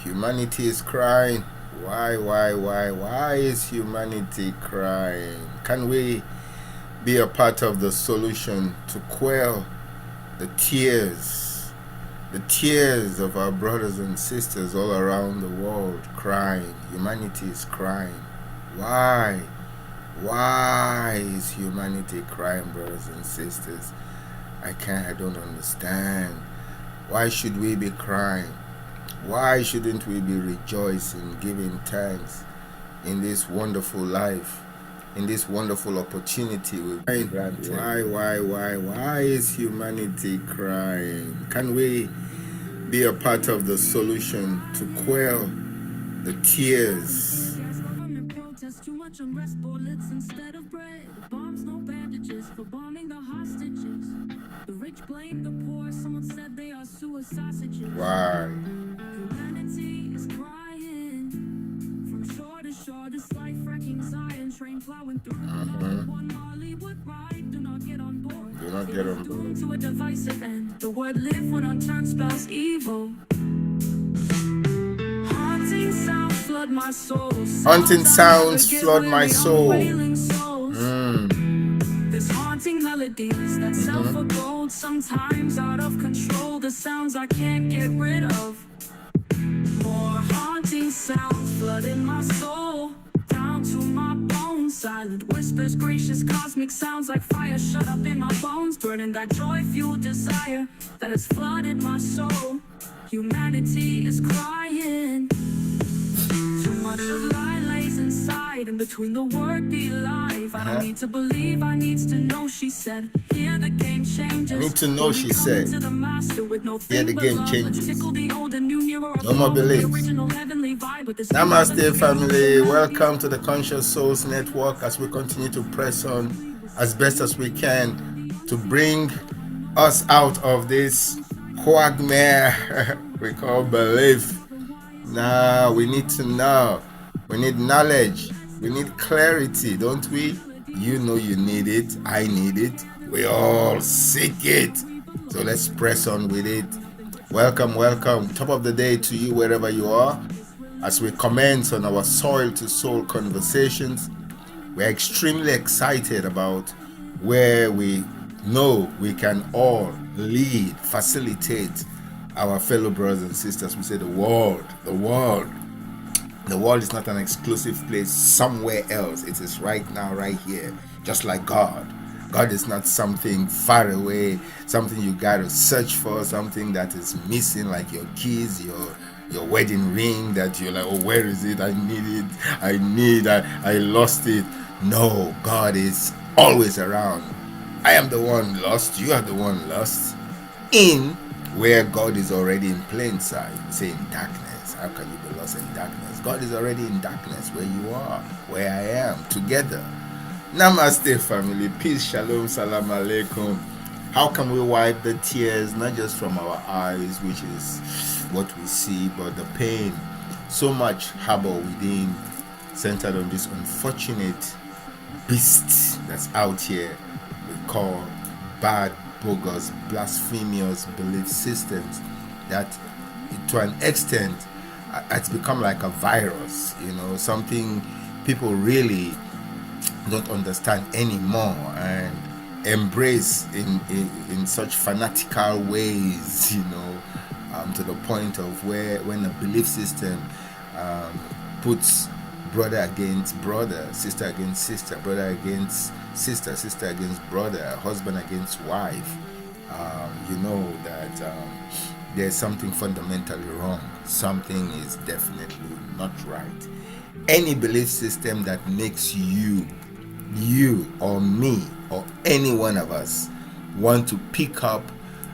Humanity is crying. Why is humanity crying? Can we be a part of the solution to quell the tears? The tears of our brothers and sisters all around the world crying. Humanity is crying. Why? Why is humanity crying, brothers and sisters? I don't understand. Why should we be crying? Why shouldn't we be rejoicing, giving thanks in this wonderful life, in this wonderful opportunity we've been granted? Why is humanity crying? Can we be a part of the solution to quell the tears? Too much unrest, bullets instead of bread. Bombs, no bandages for bombing the hostages. The rich blame the poor. Someone said they are suicidages. Why? Humanity is crying from shore to shore. This life wrecking Zion train plowing through. One Hollywood ride. Do not get on board. Do not get on board. Doomed to a divisive end. The word live when unturned spells evil. Haunting sounds flood my soul. Haunting sounds flood my soul. This haunting melodies that sell for gold, sometimes out of control. The sounds I can't get rid of. More haunting sounds flooding my soul, down to my bones. Silent whispers, gracious cosmic sounds like fire shut up in my bones, burning that joy-fueled desire that has flooded my soul. Humanity is crying. Too much of lie lays inside, in between the word be life. I don't need to believe, I need to know, she said. Here the game changes. I need to know, she said. Here the game changes. No more belief. Namaste, family. Welcome to the Conscious Souls Network as we continue to press on as best as we can to bring us out of this quagmire we call belief. Now we need to know. We need knowledge. We need clarity, don't we? You know you need it. I need it. We all seek it. So let's press on with it. Welcome. Top of the day to you wherever you are. As we commence on our soil to soul conversations, we're extremely excited about where we know we can all lead, facilitate our fellow brothers and sisters. We say the world is not an exclusive place somewhere else. It is right now, right here, just like God. God is not something far away, something you gotta search for, something that is missing, like your keys, your wedding ring, that you're like, oh, where is it? I need it. I lost it. No, God is always around. I am the one lost. You are the one lost. In where God is already in plain sight. You say in darkness. How can you be lost in darkness? God is already in darkness where you are, where I am, together. Namaste, family. Peace, shalom, salam alaikum. How can we wipe the tears, not just from our eyes, which is what we see, but the pain so much harbor within, centered on this unfortunate beast that's out here we call bad, bogus, blasphemous belief systems that to an extent it's become like a virus, something people really don't understand anymore and embrace in such fanatical ways, to the point of where when a belief system puts brother against brother, sister against sister, brother against sister, sister against brother, husband against wife, you know that there's something fundamentally wrong. Something is definitely not right. Any belief system that makes you or me or any one of us want to pick up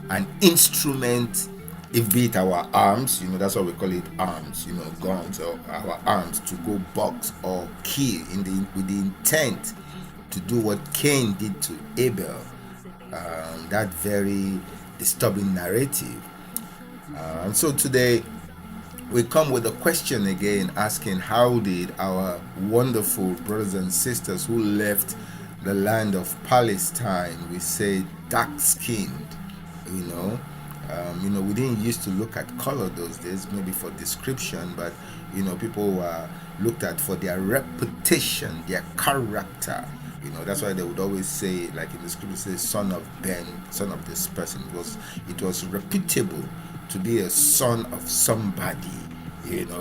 an instrument, if be it our arms, that's why we call it arms, guns, or our arms, to go box or kill with the intent to do what Cain did to Abel, that very disturbing narrative. And so today we come with a question again, asking how did our wonderful brothers and sisters who left the land of Palestine, we say dark-skinned, We didn't used to look at color those days, maybe for description, but people were looked at for their reputation, their character. That's why they would always say, like in the scripture, say, "Son of Ben, son of this person." It was reputable to be a son of somebody,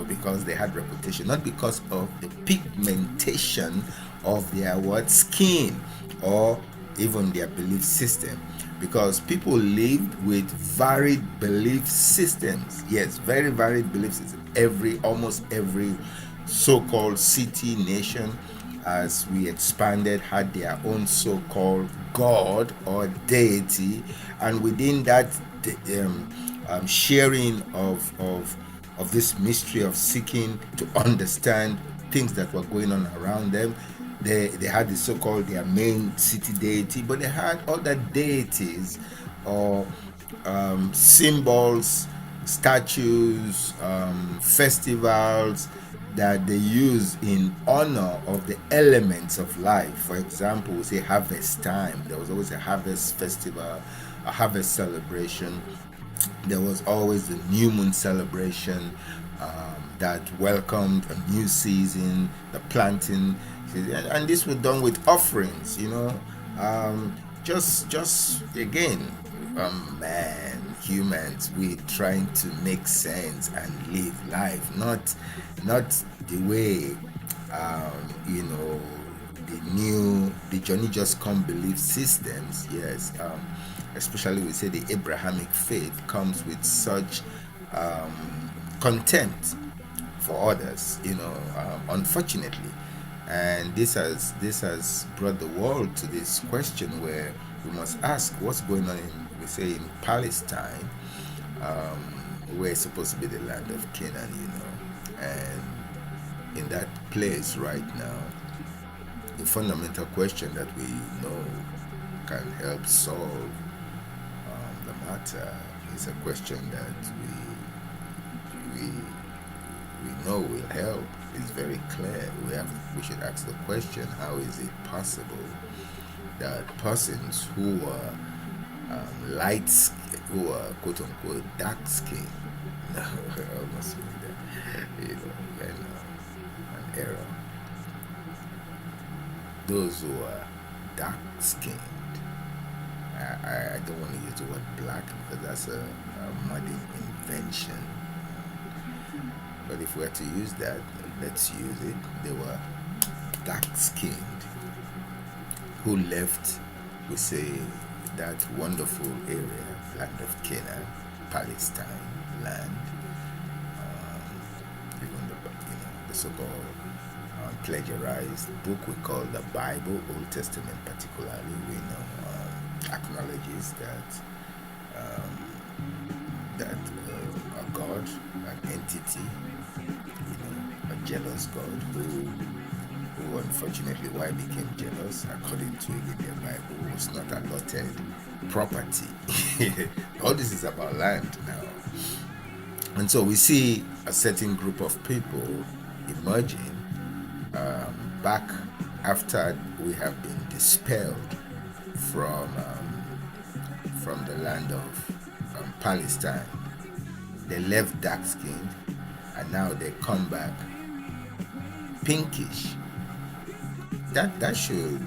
because they had reputation, not because of the pigmentation of their skin or even their belief system, because people lived with varied belief systems. Yes, very varied belief systems. Almost every so-called city, nation, as we expanded, had their own so-called god or deity, and within that sharing of this mystery of seeking to understand things that were going on around them, they had the so-called their main city deity, but they had other deities or symbols, statues, festivals that they use in honor of the elements of life. For example, we say harvest time. There was always a harvest festival, a harvest celebration. There was always the new moon celebration that welcomed a new season, the planting, and this was done with offerings. Just again, man, humans, we trying to make sense and live life, not the way the Johnny just come belief systems. Yes, especially we say the Abrahamic faith comes with such contempt for others, unfortunately. And this has brought the world to this question where we must ask what's going on in Palestine, where it's supposed to be the land of Canaan, and in that place right now, the fundamental question that we know can help solve the matter is a question that we know will help. It's very clear. We should ask the question: how is it possible that persons who are light skin, who are quote unquote dark skin, almost an error. Those who are dark skinned, I don't want to use the word black because that's a modern invention. But if we are to use that, let's use it. They were dark skinned who left, we say, that wonderful area, land of Canaan, Palestine land, even the so-called plagiarized book we call the Bible, Old Testament particularly, we know acknowledges that a God, an entity, a jealous God who unfortunately, why became jealous, according to the Bible, was not allotted property. All this is about land now. And so we see a certain group of people emerging back after we have been dispelled from the land of Palestine. They left dark-skinned, and now they come back pinkish. That should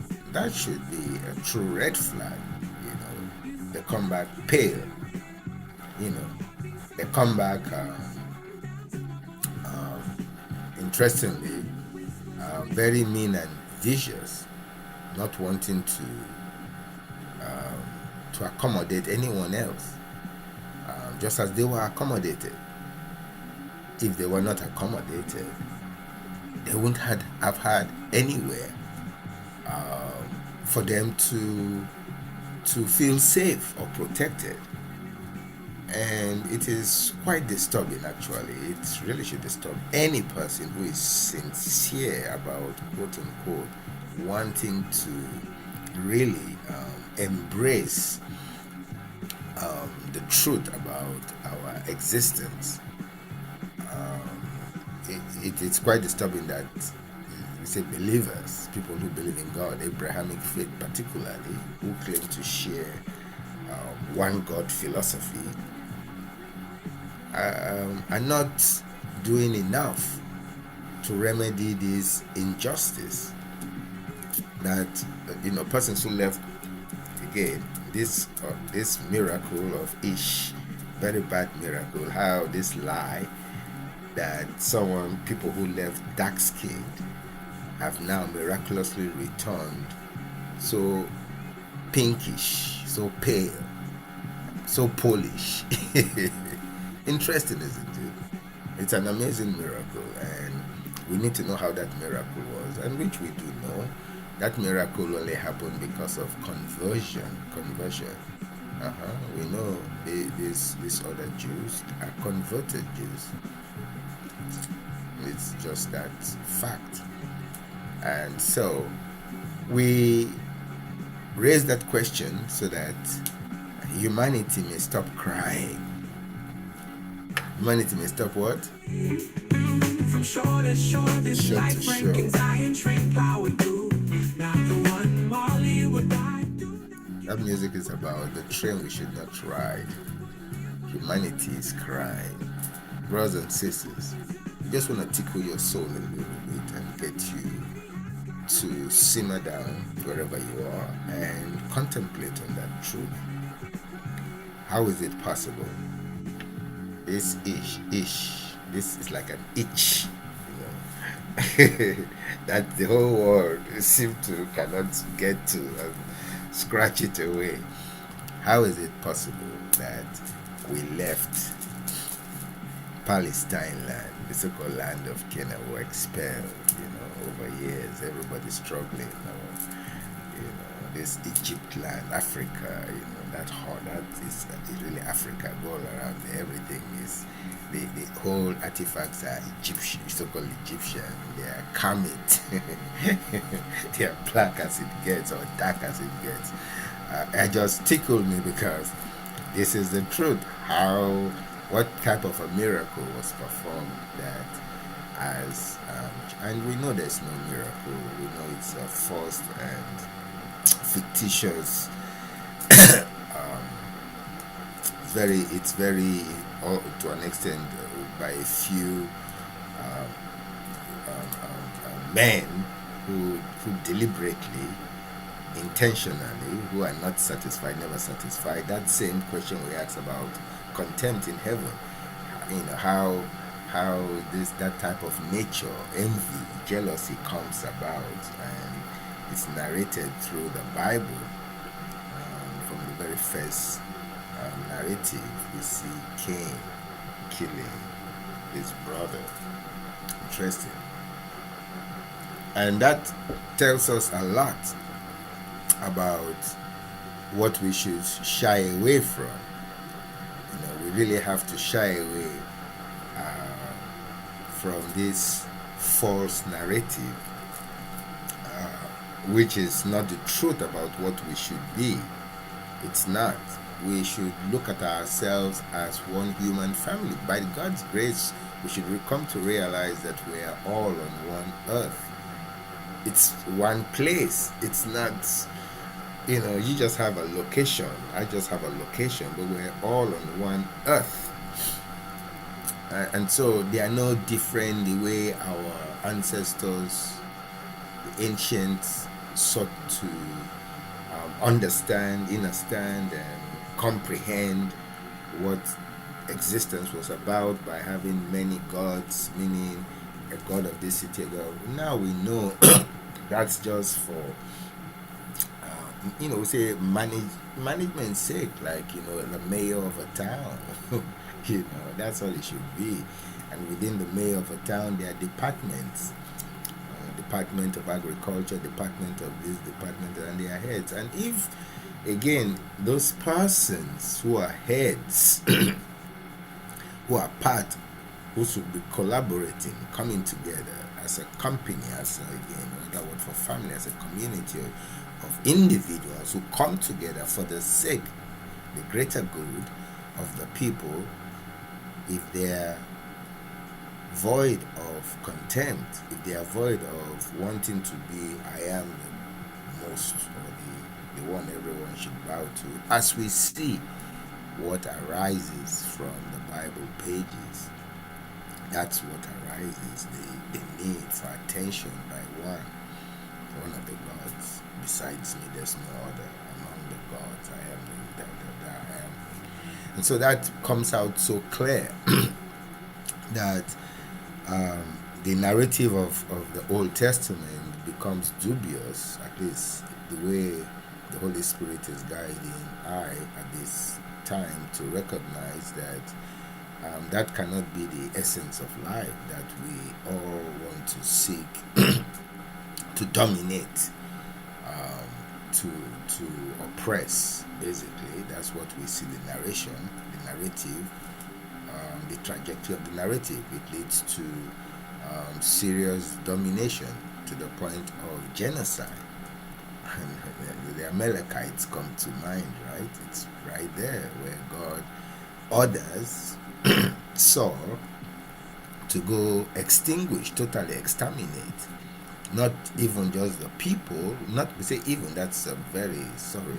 be a true red flag. They come back pale. They come back. Interestingly, very mean and vicious, not wanting to accommodate anyone else, just as they were accommodated. If they were not accommodated, they wouldn't have had anywhere for them to feel safe or protected. And it is quite disturbing, actually. It really should disturb any person who is sincere about, quote unquote, wanting to really embrace the truth about our existence. It's quite disturbing that we say believers, people who believe in God, Abrahamic faith particularly, who claim to share one God philosophy, are not doing enough to remedy this injustice that persons who left. Again, this miracle of Ish, very bad miracle, how this lie that people who left dark skinned have now miraculously returned so pinkish, so pale, so Polish. Interesting, isn't it? It's an amazing miracle, and we need to know how that miracle was, and which we do know. That miracle only happened because of conversion. We know these other Jews are converted Jews. It's just that fact. And so we raise that question so that humanity may stop crying. Humanity may stop what? From shore to shore, this life rankings iron train power through. Not the one Molly would die. That music is about the train we should not ride. Humanity is crying. Brothers and sisters, you just want to tickle your soul a little bit and get you to simmer down wherever you are and contemplate on that truth. How is it possible? This ish, this is like an itch, that the whole world seems to cannot get to and scratch it away. How is it possible that we left Palestine land, the so-called land of Canaan, were expelled, over years, everybody's struggling, this Egypt land, Africa, that is really Africa, all around everything is, the whole artifacts are Egyptian, so-called Egyptian, they are Kemet, they are black as it gets, or dark as it gets. It just tickled me because this is the truth, what type of a miracle was performed that and we know there's no miracle, we know it's a forced and fictitious, it's very to an extent by a few men who deliberately, intentionally, who are not satisfied, never satisfied. That same question we asked about contempt in heaven, how that type of nature, envy, jealousy comes about, and it's narrated through the Bible. From the very first narrative, we see Cain killing his brother. Interesting. And that tells us a lot about what we should shy away from. We really have to shy away from this false narrative, which is not the truth about what we should be. It's not. We should look at ourselves as one human family. By God's grace, we should come to realize that we are all on one earth. It's one place. It's not, you just have a location. I just have a location, but we're all on one earth. And so they are no different the way our ancestors, the ancients, sought to understand, and comprehend what existence was about by having many gods, meaning a god of this city, a god. Now we know that's just for we say management's sake, like the mayor of a town. That's all it should be. And within the mayor of a town, there are departments, Department of Agriculture, Department of this, Department, and they are heads. And if again those persons who are heads, who are part, who should be collaborating, coming together as a company, as another word for family, as a community of individuals who come together for the sake, the greater good of the people, if they are void of contempt, if they are void of wanting to be, I am the most, or the one everyone should bow to, as we see what arises from the Bible pages. That's what arises, the need for attention by one of the gods. Besides me, there's no other among the gods. I am I am. And so that comes out so clear that the narrative of the Old Testament becomes dubious, at least the way the Holy Spirit is guiding I at this time to recognize that that cannot be the essence of life, that we all want to seek to dominate, to oppress. Basically, that's what we see the narration, the narrative, the trajectory of the narrative. It leads to serious domination to the point of genocide. And the Amalekites come to mind, right? It's right there where God orders Saul to go extinguish, totally exterminate, not even just the people, not to say even, that's a very sorry.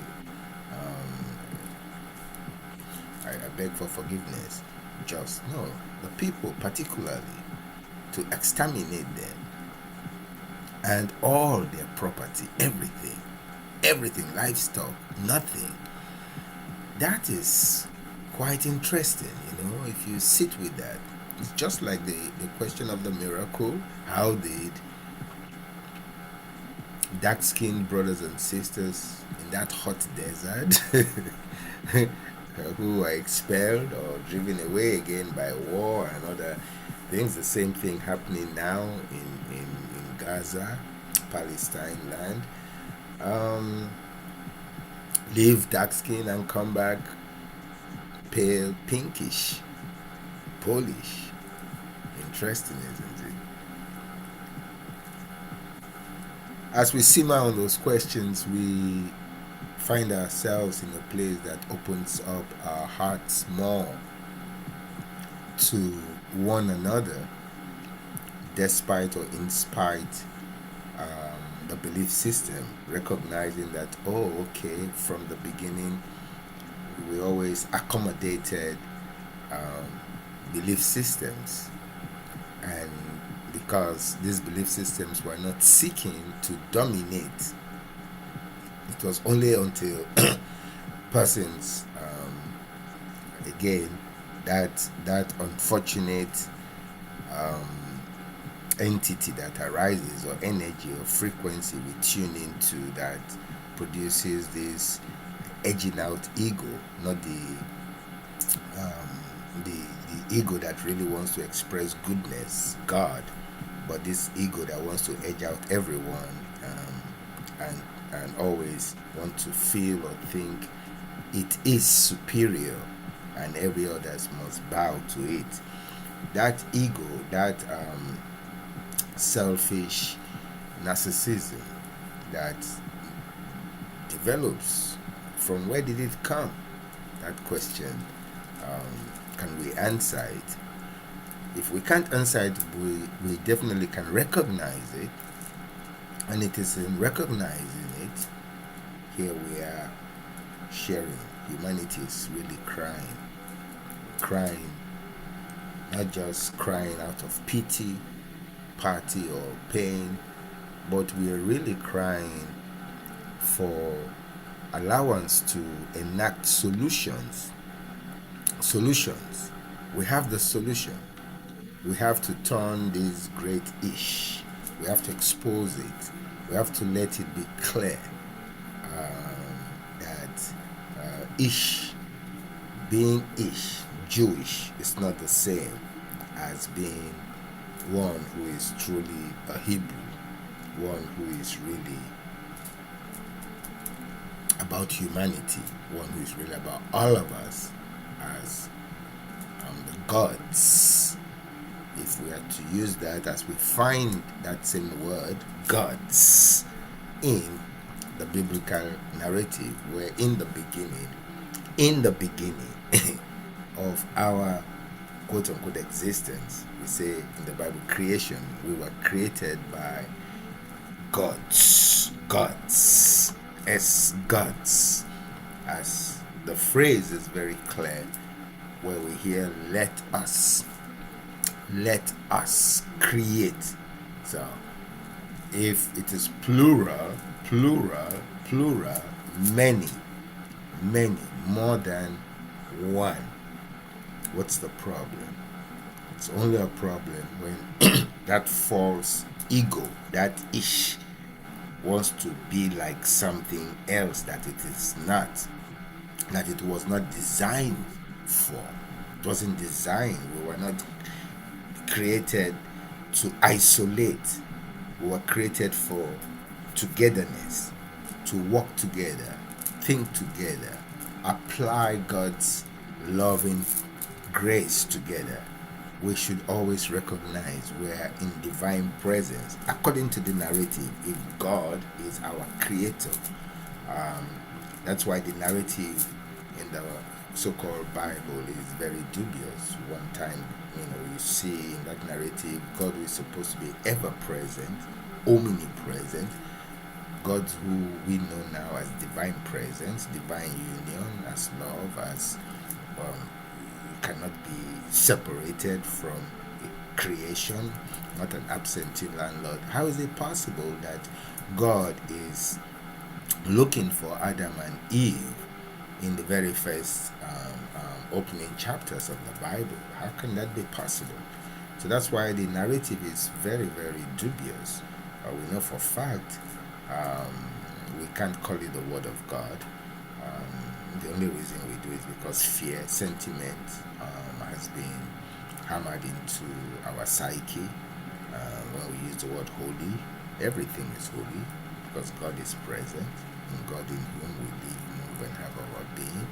I beg for forgiveness. Just no, the people particularly, to exterminate them and all their property, everything, livestock, nothing. That is quite interesting, if you sit with that. It's just like the question of the miracle. How did dark-skinned brothers and sisters in that hot desert who are expelled or driven away again by war and other things, the same thing happening now in Gaza, Palestine land, leave dark skin and come back pale, pinkish, Polish. Interesting, isn't it? As we simmer on those questions, we find ourselves in a place that opens up our hearts more to one another, despite or in spite the belief system, recognizing that, from the beginning we always accommodated belief systems, and because these belief systems were not seeking to dominate, it was only until persons, again, that unfortunate entity that arises, or energy or frequency we tune into, that produces this edging out ego, not the ego that really wants to express goodness, God, but this ego that wants to edge out everyone, and always want to feel or think it is superior and every others must bow to it. That ego, that selfish narcissism that develops, from where did it come? That question, can we answer it? If we can't answer it, we definitely can recognize it, and it is in recognizing it, here we are sharing. Humanity is really crying, not just crying out of pity, party, or pain, but we are really crying for allowance to enact solutions. We have the solution. We have to turn this great ish. We have to expose it. We have to let it be clear that ish, being ish, Jewish, is not the same as being one who is truly a Hebrew, one who is really about humanity, one who is really about all of us as the gods. If we are to use that, as we find that same word, gods, in the biblical narrative, where in the beginning of our quote-unquote existence, we say in the Bible, creation, we were created by gods, as the phrase is very clear where we hear let us create. So if it is plural, many, more than one, what's the problem? It's only a problem when that false ego, that ish, wants to be like something else that it is not, that it was not designed for. It wasn't designed. We were not created to isolate. We were created for togetherness, to work together, think together, apply God's loving grace together. We should always recognize we are in divine presence. According to the narrative, if God is our creator, that's why the narrative in the so-called Bible is very dubious. One time, you see in that narrative, God is supposed to be ever-present, omnipresent. God who we know now as divine presence, divine union, as love, as cannot be separated from creation, not an absentee landlord. How is it possible that God is looking for Adam and Eve in the very first opening chapters of the Bible? How can that be possible? So that's why the narrative is very, very dubious. We know for a fact we can't call it the Word of God. The only reason we do is because fear, sentiment has been hammered into our psyche. When we use the word holy, everything is holy because God is present, in God in whom we live, move, and have our being.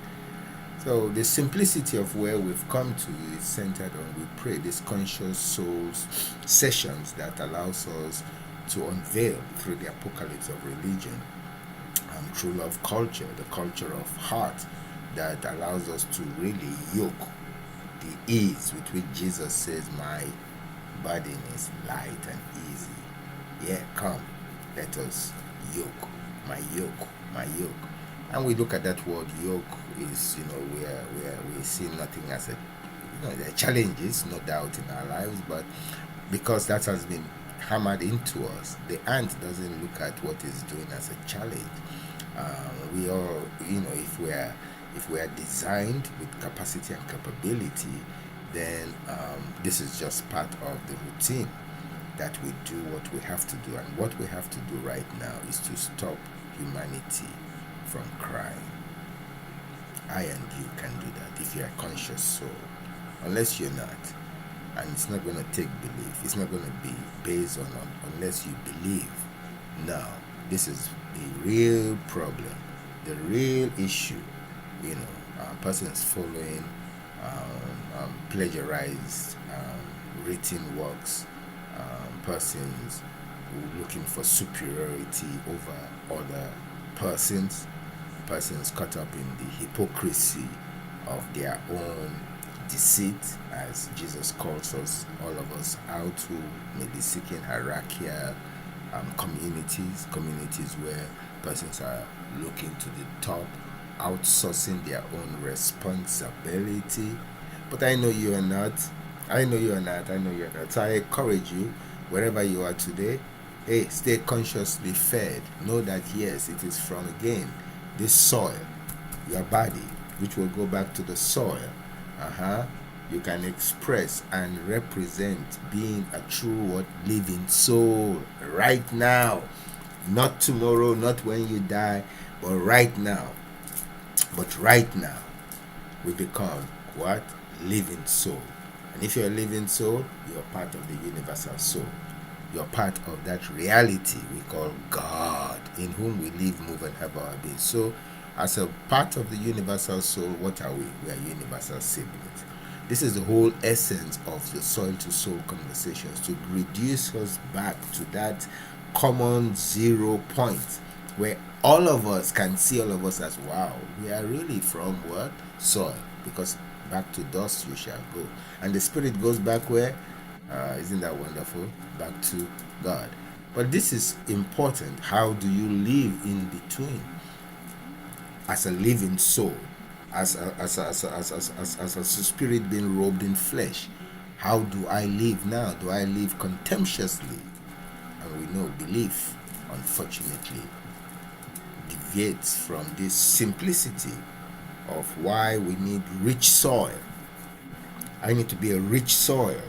So the simplicity of where we've come to is centered on, we pray, these conscious souls sessions that allows us to unveil through the apocalypse of religion, true love culture, the culture of heart that allows us to really yoke the ease with which Jesus says, my burden is light and easy. Yeah, come, let us yoke, my yoke, my yoke. And we look at that word yoke is, where we see nothing as there are challenges, no doubt, in our lives, but because that has been hammered into us, the ant doesn't look at what it's doing as a challenge. We all, if we are designed with capacity and capability, then this is just part of the routine that we do what we have to do. And what we have to do right now is to stop humanity from crying. I and you can do that if you're a conscious soul. Unless you're not. And it's not going to take belief. It's not going to be based on unless you believe. Now, this is the real problem, the real issue. Persons following plagiarized written works, persons looking for superiority over other persons caught up in the hypocrisy of their own deceit, as Jesus calls us, all of us out who may be seeking hierarchical communities where persons are looking to the top, outsourcing their own responsibility. But I know you are not. So I encourage you, wherever you are today, hey, stay consciously fed. Know that yes, it is from again this soil, your body, which will go back to the soil. You can express and represent being a true living soul right now, not tomorrow, not when you die, but right now. But right now, we become what? Living soul. And if you're a living soul, you're part of the universal soul. You're part of that reality we call God, in whom we live, move, and have our being. So, as a part of the universal soul, what are we? We are universal siblings. This is the whole essence of the soul-to-soul conversations, to reduce us back to that common 0 point where all of us can see all of us as, wow, we are really from what? Soil. Because back to dust you shall go. And the spirit goes back where? Isn't that wonderful? Back to God. But this is important. How do you live in between? As a living soul, as a spirit being robed in flesh. How do I live now? Do I live contemptuously? And we know belief, unfortunately, deviates from this simplicity of why we need rich soil. I need to be a rich soil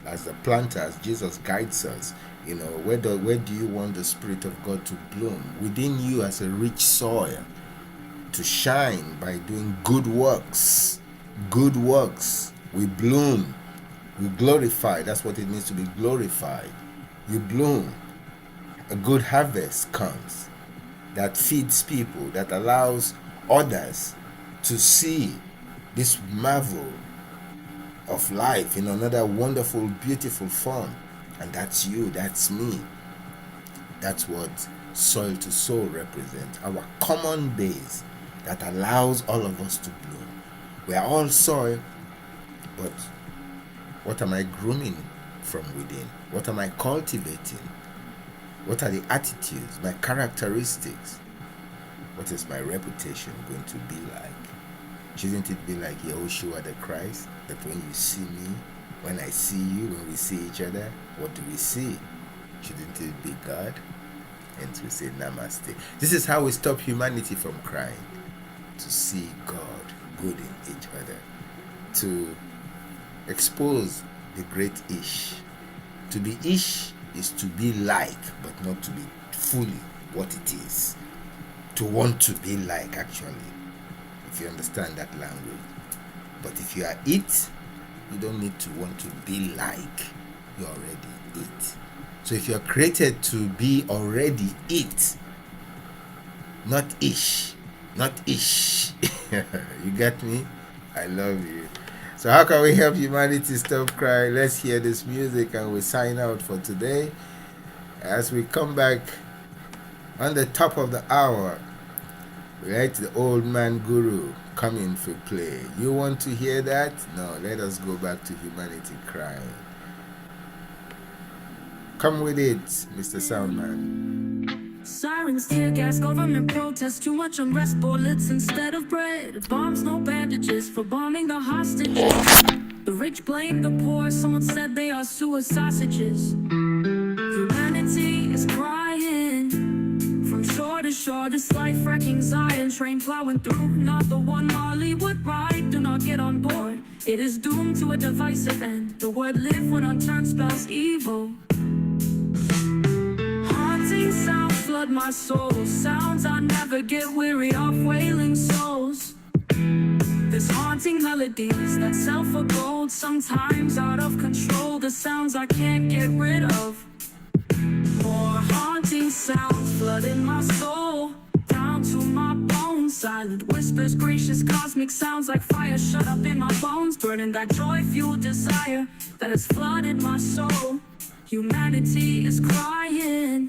as the planter, as Jesus guides us. You know, where do you want the Spirit of God to bloom? Within you as a rich soil, to shine by doing good works. Good works. We bloom. We glorify. That's what it means to be glorified. You bloom. A good harvest comes that feeds people, that allows others to see this marvel of life in another wonderful, beautiful form. And that's you, that's me. That's what soil to soul represents. Our common base that allows all of us to bloom. We are all soil, but what am I grooming from within? What am I cultivating? What are the attitudes, my characteristics? What is my reputation going to be like? Shouldn't it be like Yahushua the Christ, that when you see me, when I see you, when we see each other, what do we see? Shouldn't it be God? And we say namaste. This is how we stop humanity from crying. To see God good in each other. To expose the great Ish. To be Ish is to be like, but not to be fully what it is. To want to be like, actually, if you understand that language. But if you are it, you don't need to want to be like. You're already it. So if you're created to be already it, not Ish, not Ish. You get me? I love you. So how can we help humanity stop crying? Let's hear this music and we sign out for today. As we come back on the top of the hour, we let the old man guru come in for play. You want to hear that? No, let us go back to humanity crying. Come with it, Mr. Soundman. Sirens, tear gas, government protests, too much unrest, bullets instead of bread. Bombs, no bandages for bombing the hostages. The rich blame the poor, someone said they are sausages. Humanity is crying. From shore to shore, this life wrecking Zion. Train plowing through, not the one Marley would ride. Do not get on board, it is doomed to a divisive end. The word live when unturned spells evil. Haunting sounds flood my soul. Sounds I never get weary of, wailing souls. This haunting melodies that sell for gold, sometimes out of control. The sounds I can't get rid of. More haunting sounds flooding my soul, down to my bones. Silent whispers, gracious cosmic sounds like fire shut up in my bones, burning that joy-fueled desire that has flooded my soul. Humanity is crying.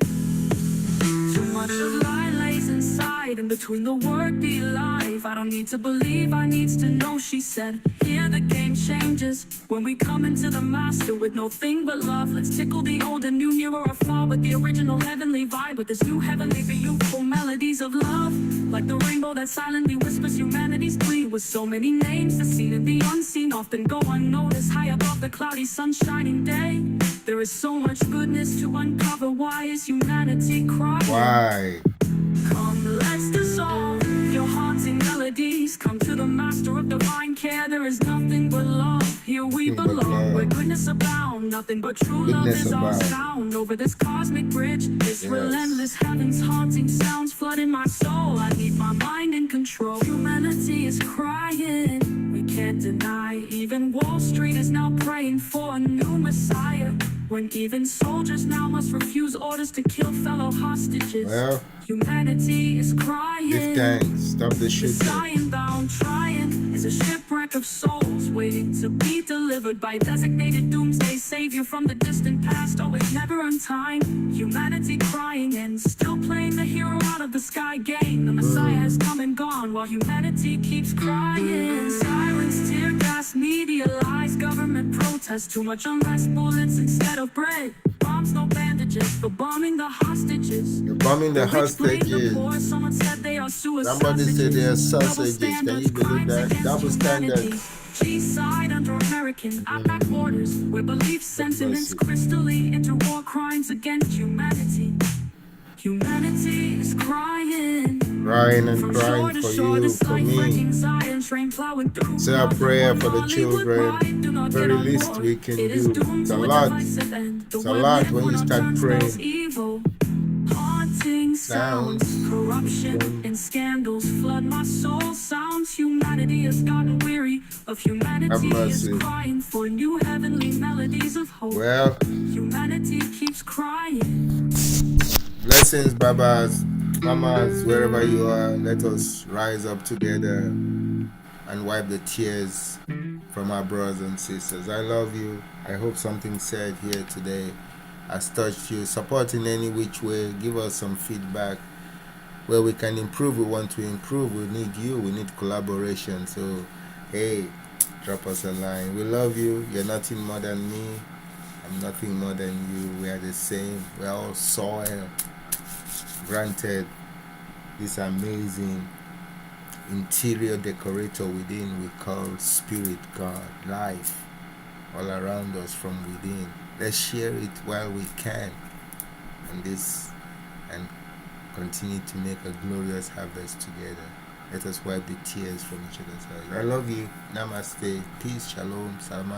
Too much of lie lays inside, in between the word be alive. I don't need to believe, I need to know, she said. Here the game changes when we come into the master with no thing but love. Let's tickle the old and new, nearer or far, with the original heavenly vibe, with this new heavenly beautiful melodies of love. Like the rainbow that silently whispers humanity's plea, with so many names, the seen and the unseen often go unnoticed. High above the cloudy sunshining day, there is so much goodness to uncover. Why is humanity crying? Why? Come, let's dissolve your haunting melodies. Come to the master of divine care. There is nothing but love. Here we belong, where goodness abound. Nothing but true love is our sound. Over this cosmic bridge, this relentless heaven's haunting sounds flooding my soul. I need my mind in control. Humanity is crying, we can't deny. Even Wall Street is now praying for a new messiah, when even soldiers now must refuse orders to kill fellow hostages. Well, humanity is crying. give thanks. Stop the shit. Zion bound trying is a shipwreck of souls waiting to be delivered by designated doomsday savior from the distant past, always never on time. Humanity crying and still playing the hero out of the sky game. The Messiah has come and gone while humanity keeps crying. Sirens, tear gas, media lies, government protests, too much unrest, bullets instead of bread. bombs, no bandages. For bombing the hostages. You're bombing the The rich blame the hostages. poor. Someone said they are suicide. Somebody said they are Double sausages. Can standards, you believe crimes that? against Double humanity. standards. G-side under American outback borders, where belief sentiments crystally into war crimes against humanity. Humanity is crying. Crying and From crying shore to for shore, you, this for life me. wrecking Zion train plowing through. Say a Not prayer one for the Hollywood children. bride, do not Very get on least board. we can It is do. doomed It's a to lot. divisive end. The It's a word lot man when you put on start turnstiles praying. evil. Haunting sounds, corruption and scandals flood my soul. Sounds humanity has gotten weary of humanity is mercy. crying for new heavenly melodies of hope. Well, Humanity keeps crying. blessings, babas, mamas, wherever you are. Let us rise up together and wipe the tears from our brothers and sisters. I love you. I hope something said here today has touched you. Support in any which way. Give us some feedback. Where we can improve, we want to improve. We need you. We need collaboration. So, hey, drop us a line. We love you. You're nothing more than me. I'm nothing more than you. We are the same. We're all soil. Granted, this amazing interior decorator within we call Spirit God, life all around us from within. Let's share it while we can on this and continue to make a glorious harvest together. Let us wipe the tears from each other's eyes. I love you. Namaste. Peace. Shalom. Salam.